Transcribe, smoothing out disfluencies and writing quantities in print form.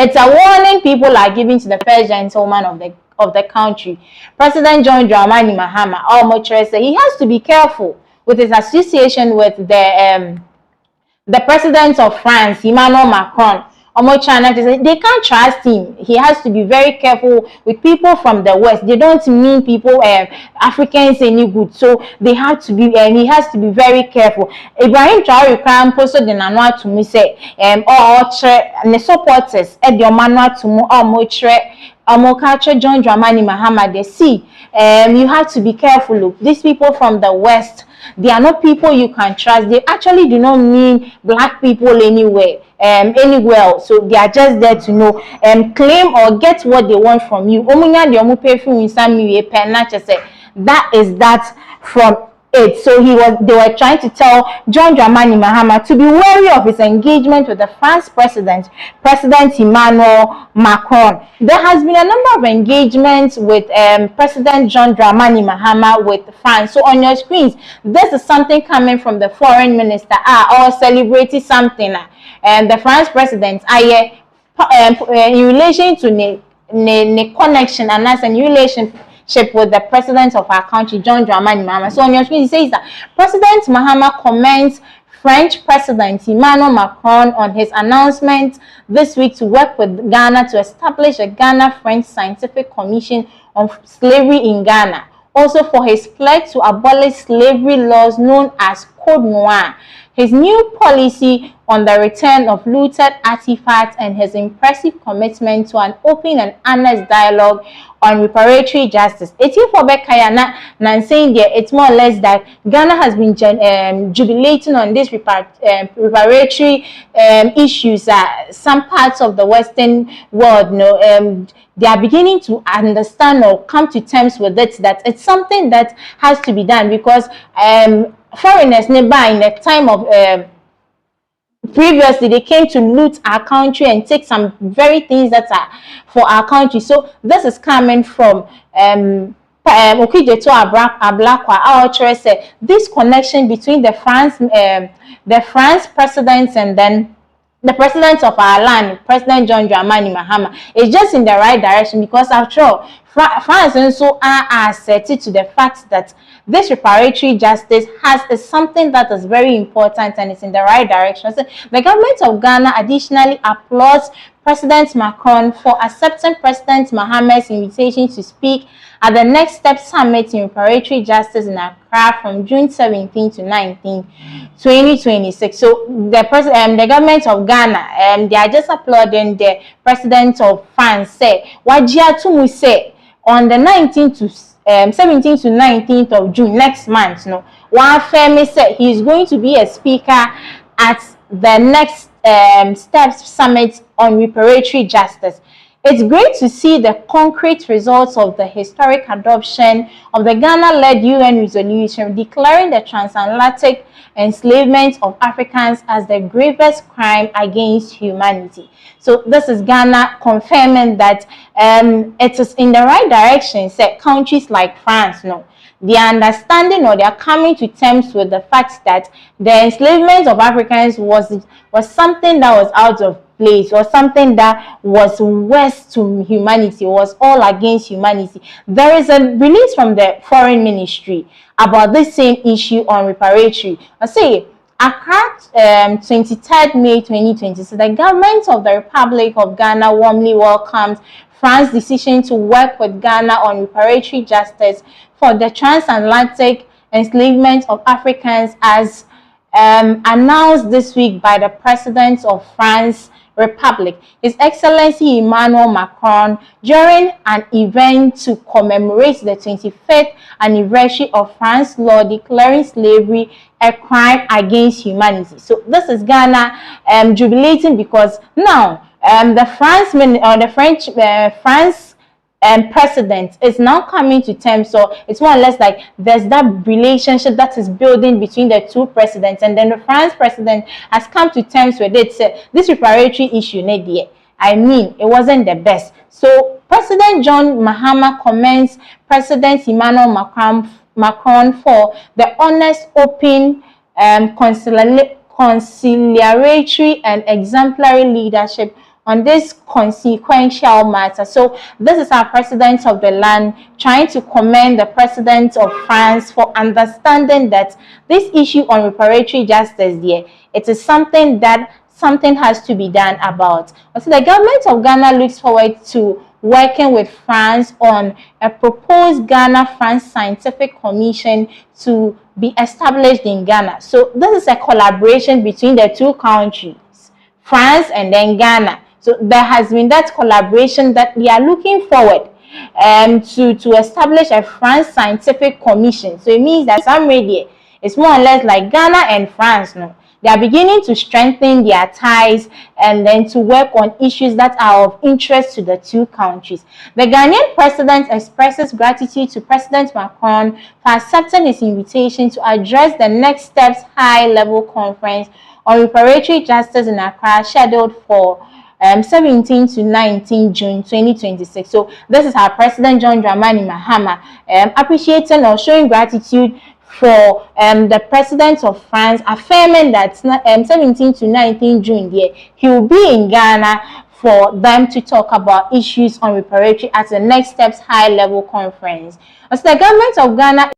It's a warning people are giving to the first gentleman of the country, President John Dramani Mahama. Said he has to be careful with his association with the president of France, Emmanuel Macron. They can't trust him. He has to be very careful with people from the West. They don't mean people, Africans any good. So they have to be, and he has to be very careful. Ibrahim Traoré can post the nanwa to me say, the supporters at your manual to John Dramani Mahama. They see, you have to be careful. Look, these people from the West, they are not people you can trust. They actually do not mean black people anywhere. Anywhere, so they are just there to know claim or get what they want from you. That is that from it. So they were trying to tell John Dramani Mahama to be wary of his engagement with the French President Emmanuel Macron. There has been a number of engagements with President John Dramani Mahama with France. So on your screens, this is something coming from the foreign minister or celebrating something. And the French president, in relation to the connection and that's a relationship with the president of our country, John Dramani Mahama. So on your screen, it says that President Mahama commends French President Emmanuel Macron on his announcement this week to work with Ghana to establish a Ghana-French Scientific Commission on Slavery in Ghana. Also for his pledge to abolish slavery laws known as Code Noir, his new policy on the return of looted artifacts, and his impressive commitment to an open and honest dialogue on reparatory justice. It's for Bekayana and saying there it's more or less that Ghana has been jubilating on this reparatory issues. Some parts of the Western world, they are beginning to understand or come to terms with it, that it's something that has to be done, because foreigners nearby in the time of previously they came to loot our country and take some very things that are for our country. So this is coming from this connection between the France presidents and then the president of our land, President John Dramani Mahama, is just in the right direction, because after all, France also are asserted to the fact that this reparatory justice is something that is very important and it's in the right direction. So the government of Ghana additionally applauds President Macron for accepting President Mahama's invitation to speak at the Next Step Summit in Reparatory Justice in Accra from June 17 to 19, 2026. So the government of Ghana, they are just applauding the President of France. Say, Wajia Tumu say, on the 17th to 19th of June next month, one Femi said he is going to be a speaker at the Next Steps Summit on Reparatory Justice. It's great to see the concrete results of the historic adoption of the Ghana-led UN resolution declaring the transatlantic enslavement of Africans as the gravest crime against humanity. So this is Ghana confirming that it is in the right direction. Say countries like France, they are understanding or they are coming to terms with the fact that the enslavement of Africans was something that was out of place, or something that was worse to humanity, was all against humanity. There is a release from the foreign ministry about this same issue on reparatory. I say Accra, 23rd May 2020. So the government of the Republic of Ghana warmly welcomes France's decision to work with Ghana on reparatory justice for the transatlantic enslavement of Africans, as announced this week by the President of France Republic, His Excellency Emmanuel Macron, during an event to commemorate the 25th anniversary of France's law declaring slavery a crime against humanity. So this is Ghana jubilating, because now the French president is now coming to terms. So it's more or less like there's that relationship that is building between the two presidents, and then the France president has come to terms with it. So this reparatory issue, it wasn't the best. So President John Mahama commends President Emmanuel Macron for the honest, open, conciliatory and exemplary leadership on this consequential matter. So this is our president of the land trying to commend the president of France for understanding that this issue on reparatory justice there, it is something that something has to be done about. So the government of Ghana looks forward to working with France on a proposed Ghana-France Scientific Commission to be established in Ghana. So this is a collaboration between the two countries, France and then Ghana. So there has been that collaboration that we are looking forward to establish a France Scientific Commission. So it means that somewhere it's more or less like Ghana and France, no? They are beginning to strengthen their ties and then to work on issues that are of interest to the two countries. The Ghanaian president expresses gratitude to President Macron for accepting his invitation to address the Next Steps high-level conference on reparatory justice in Accra, scheduled for 17 to 19 June 2026. So this is our President John Dramani Mahama appreciating or showing gratitude for the president of France, affirming that 17 to 19 June there, he will be in Ghana for them to talk about issues on reparatory at the Next Steps high-level conference. As the government of Ghana